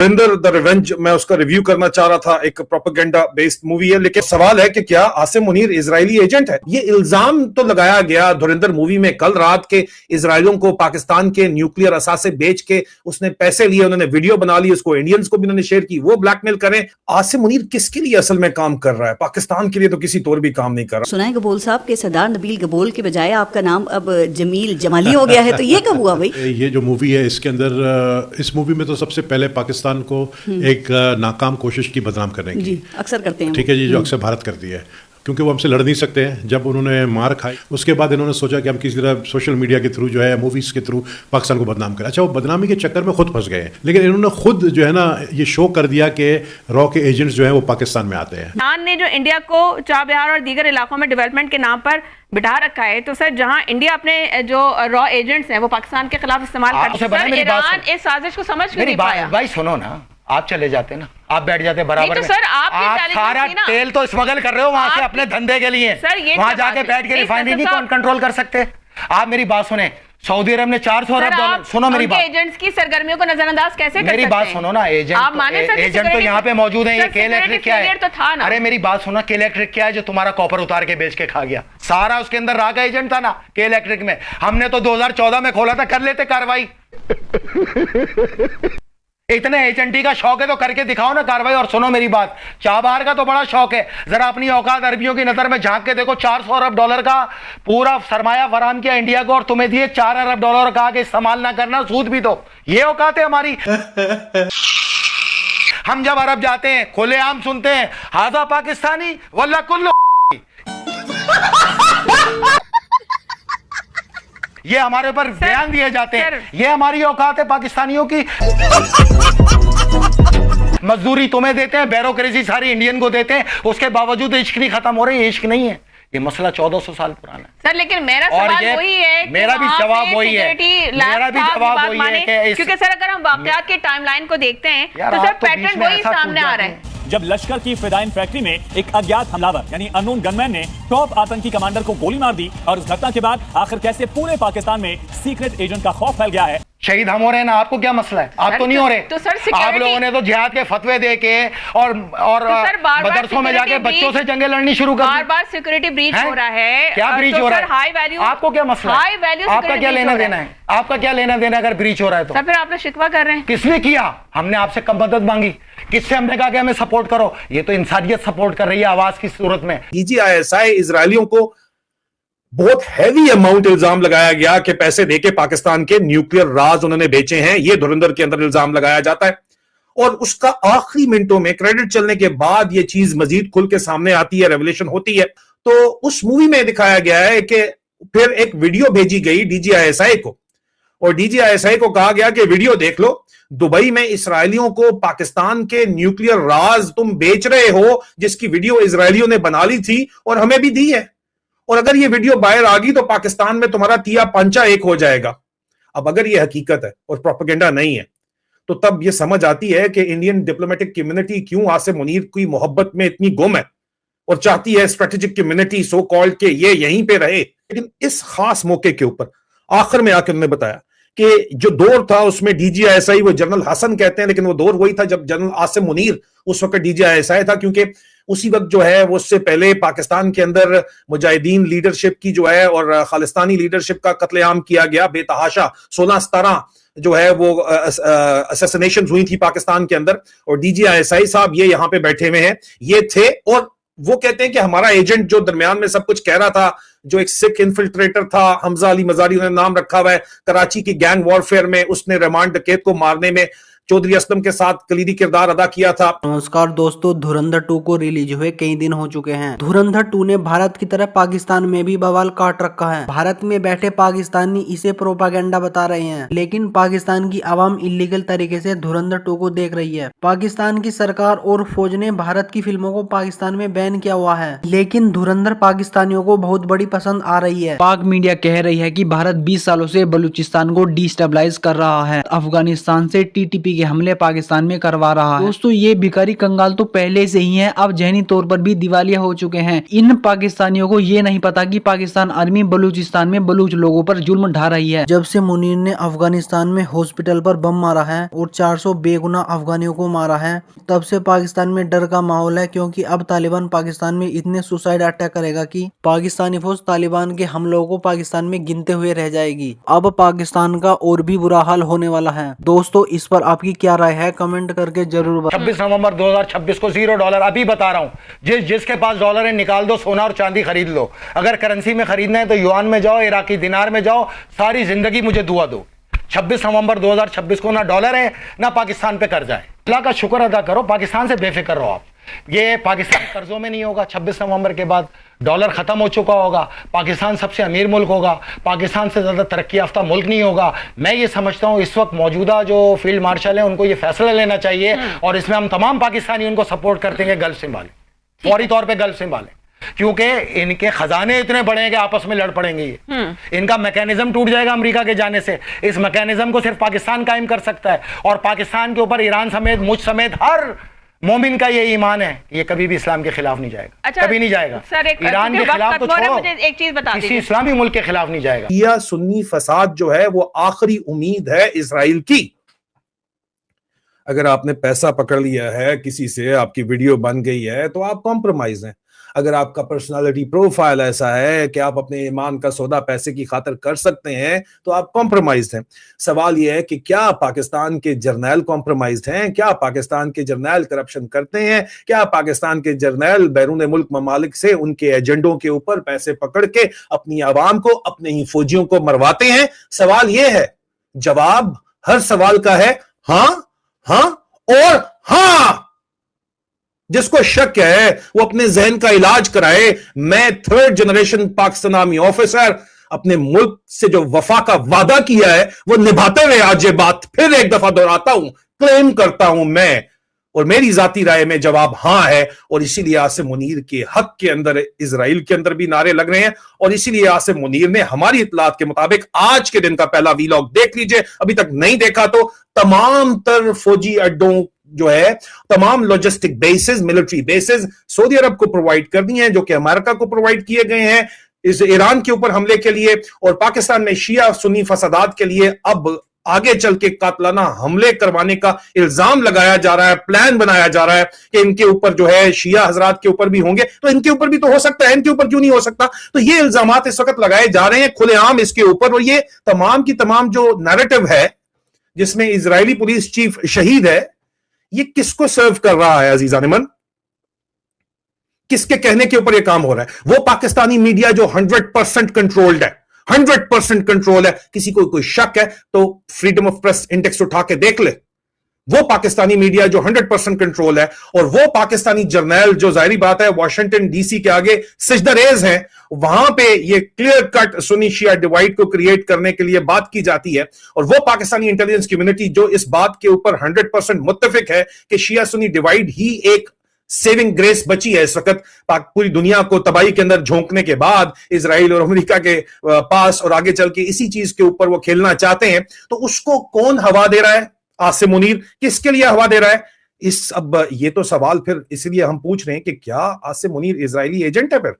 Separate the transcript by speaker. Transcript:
Speaker 1: Dhurandhar the revenge मैं उसका review करना चाह रहा था। एक प्रोपेगेंडा बेस्ड मूवी है, लेकिन सवाल है कि क्या आसिम मुनीर इजरायली एजेंट है? ये इल्जाम तो लगाया गया धुरंधर मूवी में कल रात के इजरायलियों को पाकिस्तान के न्यूक्लियर असासे बेच के उसने पैसे लिए, उन्होंने वीडियो बना ली, उसको इंडियंस को भी उन्होंने शेयर की, वो ब्लैकमेल करें। आसिम मुनीर किसके लिए असल में काम कर रहा है? पाकिस्तान के लिए तो किसी तौर भी काम नहीं कर रहा।
Speaker 2: सुना है गबोल साहब के सरदार नबील गबोल के बजाय आपका नाम अब जमील जमाली हो गया है, तो ये कब हुआ भाई?
Speaker 3: ये जो मूवी है इसके अंदर इस मूवी में तो सबसे पहले पाकिस्तान को एक नाकाम कोशिश की बदनाम करने की,
Speaker 2: जी अक्सर करते हैं,
Speaker 3: ठीक है जी, जो अक्सर भारत करती है, क्योंकि वो हमसे लड़ नहीं सकते हैं। जब उन्होंने मार खाई उसके बाद इन्होंने सोचा कि हम किसी तरह सोशल मीडिया के थ्रू जो है, मूवीज़ के थ्रू पाकिस्तान को बदनाम करें। अच्छा, वो बदनामी के चक्कर में खुद फंस गए हैं, लेकिन इन्होंने खुद जो है ना ये शो कर दिया कि रॉ के एजेंट्स जो है वो पाकिस्तान में आते हैं।
Speaker 4: खान ने जो इंडिया को चाबहार और दीगर इलाकों में डेवलपमेंट के नाम पर बिठा रखा है, तो सर जहां इंडिया अपने जो रॉ एजेंट्स हैं वो पाकिस्तान के खिलाफ इस्तेमाल करते हैं, ईरान इस साजिश को समझ क्यों नहीं पाया?
Speaker 5: भाई सुनो ना, आप चले जाते ना, आप बैठ जाते बराबर
Speaker 4: तो
Speaker 5: में।
Speaker 4: सर आप
Speaker 5: सारा तेल तो स्मगल कर रहे हो वहां से अपने धंधे के लिए, वहां जाके बैठ के रिफाइनरी नहीं कौन कंट्रोल कर सकते? आप मेरी बात सुने, सऊदी अरब ने 400 अरब डॉलर, सुनो मेरी बात,
Speaker 4: एजेंट्स की सरगर्मियों को नजरअंदाज कैसे कर सकते हैं?
Speaker 5: मेरी बात सुनो ना, एजेंट तो यहाँ पे मौजूद है। ये के इलेक्ट्रिक क्या है?
Speaker 4: तो था ना।
Speaker 5: अरे मेरी बात सुनो, के इलेक्ट्रिक क्या है जो तुम्हारा कॉपर उतार के बेच के खा गया? सारा उसके अंदर रहा का एजेंट था ना के इलेक्ट्रिक में। हमने तो 2014 में खोला था, कर लेते कार्रवाई। इतने एजेंटी का शौक है तो करके दिखाओ ना कार्रवाई। और सुनो मेरी बात, चाबहार का तो बड़ा शौक है, जरा अपनी औकात अरबियों की नजर में झांक के देखो। 400 अरब डॉलर का पूरा सरमाया फराम किया इंडिया को और तुम्हें दिए 4 अरब डॉलर का आगे इस्तेमाल ना करना, सूद भी दो। ये औकात है हमारी। हम जब अरब जाते हैं खुलेआम सुनते हैं, हाजा पाकिस्तानी वल्ला कुल्लू। ये हमारे ऊपर बयान दिए जाते हैं, ये हमारी औकात है पाकिस्तानियों की। मजदूरी तुम्हें देते हैं, ब्यूरोक्रेसी सारी इंडियन को देते हैं, उसके बावजूद इश्क नहीं खत्म हो रही। इश्क नहीं है, ये मसला 1400 साल पुराना है
Speaker 4: सर। लेकिन मेरा सवाल वही है,
Speaker 5: मेरा भी जवाब वही है, मेरा भी जवाब वही है कि
Speaker 4: क्योंकि सर अगर हम वाकयात के टाइमलाइन को देखते हैं तो सर पैटर्न वही सामने आ रहा है।
Speaker 6: जब लश्कर की फिदाइन फैक्ट्री में एक अज्ञात हमलावर यानी अननोन गनमैन ने टॉप आतंकी कमांडर को गोली मार दी, और इस घटना के बाद आखिर कैसे पूरे पाकिस्तान में सीक्रेट एजेंट का खौफ फैल गया है।
Speaker 5: शहीद हम हो रहे हैं ना, आपको क्या मसला है? आप तो नहीं हो रहे।
Speaker 4: तो सर
Speaker 5: आप लोगों ने तो जिहाद के फतवे दे के और मदरसों में जाके बच्चों से जंगें लड़नी शुरू कर दी।
Speaker 4: बार-बार सिक्योरिटी ब्रीच हो रहा है।
Speaker 5: क्या ब्रीच हो रहा है?
Speaker 4: हाई वैल्यू,
Speaker 5: आपको क्या मसला है?
Speaker 4: हाई वैल्यू
Speaker 5: आपका क्या लेना देना है? आपका क्या लेना देना अगर ब्रीच हो रहा है तो?
Speaker 4: सर फिर आप लोग शिकवा कर रहे हैं।
Speaker 5: किसने किया? हमने आपसे कब मदद मांगी? किससे हमने कहा कि हमें सपोर्ट करो? ये तो इंसानियत सपोर्ट कर रही है आवाज की सूरत में।
Speaker 1: DGISI इजरायलियों को बहुत हैवी अमाउंट इल्जाम लगाया गया कि पैसे देके पाकिस्तान के न्यूक्लियर राज उन्होंने बेचे हैं। ये धुरंधर के अंदर इल्जाम लगाया जाता है, और उसका आखिरी मिनटों में क्रेडिट चलने के बाद ये चीज मजीद खुल के सामने आती है, रेवलेशन होती है। तो उस मूवी में दिखाया गया है कि फिर एक वीडियो भेजी गई DGISI को, और DGISI को कहा गया कि वीडियो देख लो, दुबई में इसराइलियों को पाकिस्तान के न्यूक्लियर राज तुम बेच रहे हो, जिसकी वीडियो इसराइलियों ने बना ली थी और हमें भी दी है, और अगर ये वीडियो बाहर आ गई तो पाकिस्तान में तुम्हारा तिया पंचा एक हो जाएगा। अब अगर ये हकीकत है और प्रोपेगेंडा नहीं है, तो तब ये समझ आती है कि इंडियन डिप्लोमेटिक कम्युनिटी क्यों आसिम मुनीर की मोहब्बत में इतनी गुम है और चाहती है स्ट्रेटेजिक कम्युनिटी सो कॉल्ड के ये यहीं पे रहे। लेकिन इस खास मौके के ऊपर आखिर में आकर उन्होंने बताया कि जो दौर था उसमें DGISI, वो जनरल हसन कहते हैं, लेकिन वो दौर वही था जब जनरल आसिम मुनीर उस वक्त DGISI था, क्योंकि उसी वक्त जो है वो उससे पहले पाकिस्तान के अंदर मुजाहिदीन लीडरशिप की जो है और खालिस्तानी लीडरशिप का कत्लेआम किया गया बेतहाशा। 16-17 जो है वो असैसिनेशन हुई थी पाकिस्तान के अंदर, और DGISI साहब ये यहाँ पे बैठे हुए हैं, ये थे, और वो कहते हैं कि हमारा एजेंट जो दरमियान में सब कुछ कह रहा था, जो एक सिख इन्फिल्ट्रेटर था, हमजा अली मजारी उन्होंने नाम रखा हुआ है, कराची की गैंग वॉरफेयर में उसने रहमान डकैत को मारने में चौधरी असलम के साथ कलीदी किरदार अदा किया था।
Speaker 7: नमस्कार दोस्तों, धुरंधर 2 को रिलीज हुए कई दिन हो चुके हैं। धुरंधर 2 ने भारत की तरह पाकिस्तान में भी बवाल काट रखा है। भारत में बैठे पाकिस्तानी इसे प्रोपागेंडा बता रहे हैं, लेकिन पाकिस्तान की आवाम इलीगल तरीके से धुरंधर 2 को देख रही है। पाकिस्तान की सरकार और फौज ने भारत की फिल्मों को पाकिस्तान में बैन किया हुआ है, लेकिन धुरंधर पाकिस्तानियों को बहुत बड़ी पसंद आ रही है। पाक मीडिया कह रही है कि भारत 20 सालों से बलूचिस्तान को डिस्टेबलाइज कर रहा है, अफगानिस्तान से TTP के हमले पाकिस्तान में करवा रहा है। दोस्तों ये भिखारी कंगाल तो पहले से ही है, अब जहनी तौर पर भी दिवालिया हो चुके हैं। इन पाकिस्तानियों को ये नहीं पता कि पाकिस्तान आर्मी बलूचिस्तान में बलूच लोगों पर जुल्म ढा रही है। जब से मुनीर ने अफगानिस्तान में हॉस्पिटल पर बम मारा है और 400 बेगुनाह अफगानियों को मारा है, तब से पाकिस्तान में डर का माहौल है, क्योंकि अब तालिबान पाकिस्तान में इतने सुसाइड अटैक करेगा कि पाकिस्तानी फौज तालिबान के हमलों को पाकिस्तान में गिनते हुए रह जाएगी। अब पाकिस्तान का और भी बुरा हाल होने वाला है। दोस्तों इस पर आपकी क्या राय है, कमेंट करके जरूर बताएं।
Speaker 5: 26 नवंबर 2026 को $0 अभी बता रहा हूं, जिसके पास डॉलर है निकाल दो, सोना और चांदी खरीद लो। अगर करेंसी में खरीदना है तो युआन में जाओ, इराकी दिनार में जाओ, सारी जिंदगी मुझे दुआ दो। 26 नवंबर 2026 को ना डॉलर है ना पाकिस्तान पे कर्जा है। अल्लाह का शुक्र अदा करो, पाकिस्तान से बेफिक्र रहो आप। ये पाकिस्तान कर्जों में नहीं होगा। 26 नवंबर के बाद डॉलर खत्म हो चुका होगा, पाकिस्तान सबसे अमीर मुल्क होगा, पाकिस्तान से ज्यादा तरक्की याफ्ता मुल्क नहीं होगा। मैं ये समझता हूँ इस वक्त मौजूदा जो फील्ड मार्शल है उनको ये फैसला लेना चाहिए, और इसमें हम तमाम पाकिस्तानी उनको सपोर्ट करते हैं, गल्फ संभालें, फौरी तौर पर गल्फ संभालें, क्योंकि इनके खजाने इतने बड़े हैं कि आपस में लड़ पड़ेंगे। ये इनका मैकेनिज्म टूट जाएगा अमेरिका के जाने से। इस मैकेनिज्म को सिर्फ पाकिस्तान कायम कर सकता है, और पाकिस्तान के ऊपर ईरान समेत, मुझ समेत हर मोमिन का ये ईमान है कि ये कभी भी इस्लाम के खिलाफ नहीं जाएगा।
Speaker 4: अच्छा,
Speaker 5: कभी नहीं जाएगा। ईरान के खिलाफ तो छोड़ो,
Speaker 4: मुझे एक चीज बता
Speaker 5: किसी इस्लामी मुल्क के खिलाफ नहीं जाएगा।
Speaker 1: शिया सुन्नी फसाद जो है वो आखिरी उम्मीद है इजराइल की। अगर आपने पैसा पकड़ लिया है किसी से, आपकी वीडियो बन गई है, तो आप कॉम्प्रोमाइज हैं। अगर आपका पर्सनालिटी प्रोफाइल ऐसा है कि आप अपने ईमान का सौदा पैसे की खातिर कर सकते हैं, तो आप कॉम्प्रोमाइज हैं। सवाल यह है कि क्या पाकिस्तान के जर्नैल कॉम्प्रोमाइज हैं? क्या पाकिस्तान के जर्नैल करप्शन करते हैं? क्या पाकिस्तान के जर्नैल बैरून मुल्क ममालिक से उनके एजेंडों के ऊपर पैसे पकड़ के अपनी आवाम को, अपने ही फौजियों को मरवाते हैं? सवाल यह है, जवाब हर सवाल का है हां, हां और हां। जिसको शक है वो अपने जहन का इलाज कराए। मैं 3rd generation Pakistan army officer, अपने मुल्क से जो वफा का वादा किया है वो निभाते हुए आज ये बात फिर एक दफा दोहराता हूं, क्लेम करता हूं मैं, और मेरी जाती राय में जवाब हां है। और इसीलिए आसिम मुनीर के हक के अंदर इजराइल के अंदर भी नारे लग रहे हैं, और इसीलिए आसिम मुनीर ने हमारी इतलात के मुताबिक आज के दिन का पहला वीलॉग देख लीजिए, अभी तक नहीं देखा तो, तमाम तर फौजी अड्डों जो है, तमाम logistic bases, military bases Saudi Arab को प्रोवाइड कर दी हैं, जो कि अमेरिका को प्रोवाइड किए गए हैं इस ईरान के ऊपर हमले के लिए। और पाकिस्तान में शिया सुन्नी फसादात के लिए अब आगे चल के कातलाना हमले करवाने का इल्जाम लगाया जा रहा है, प्लान बनाया जा रहा है कि इनके ऊपर जो है शिया हजरात के ऊपर भी होंगे, तो इनके ऊपर भी तो हो सकता है, इनके ऊपर क्यों नहीं हो सकता? तो ये इल्जामात इस वक्त लगाए जा रहे हैं खुलेआम इसके ऊपर। और ये तमाम की तमाम जो नैरेटिव है जिसमें इजरायली पुलिस चीफ शहीद है, ये किसको सर्व कर रहा है अजीजान मन? किसके कहने के ऊपर ये काम हो रहा है? वो पाकिस्तानी मीडिया जो 100% कंट्रोल्ड है, 100% कंट्रोल है। किसी को कोई शक है तो फ्रीडम ऑफ प्रेस इंडेक्स उठा के देख ले। वो पाकिस्तानी मीडिया जो 100% कंट्रोल है, और वो पाकिस्तानी जर्नैल जो जाहिर बात है वाशिंगटन डीसी के आगे सिजदरेज हैं, वहां पे ये क्लियर कट सुन्नी शिया डिवाइड को क्रिएट करने के लिए बात की जाती है। और वो पाकिस्तानी इंटेलिजेंस कम्युनिटी जो इस बात के ऊपर 100% मुत्तफिक है कि शिया सुन्नी डिवाइड ही एक सेविंग ग्रेस बची है इस वक्त पूरी दुनिया को तबाही के अंदर झोंकने के बाद, इजराइल और अमेरिका के पास, और आगे चल के इसी चीज के ऊपर वो खेलना चाहते हैं। तो उसको कौन हवा दे रहा है? आसिम मुनीर किसके लिए हवा दे रहा है? अब ये तो सवाल फिर इसलिए हम पूछ रहे हैं कि क्या आसिम मुनीर इजरायली एजेंट है फिर?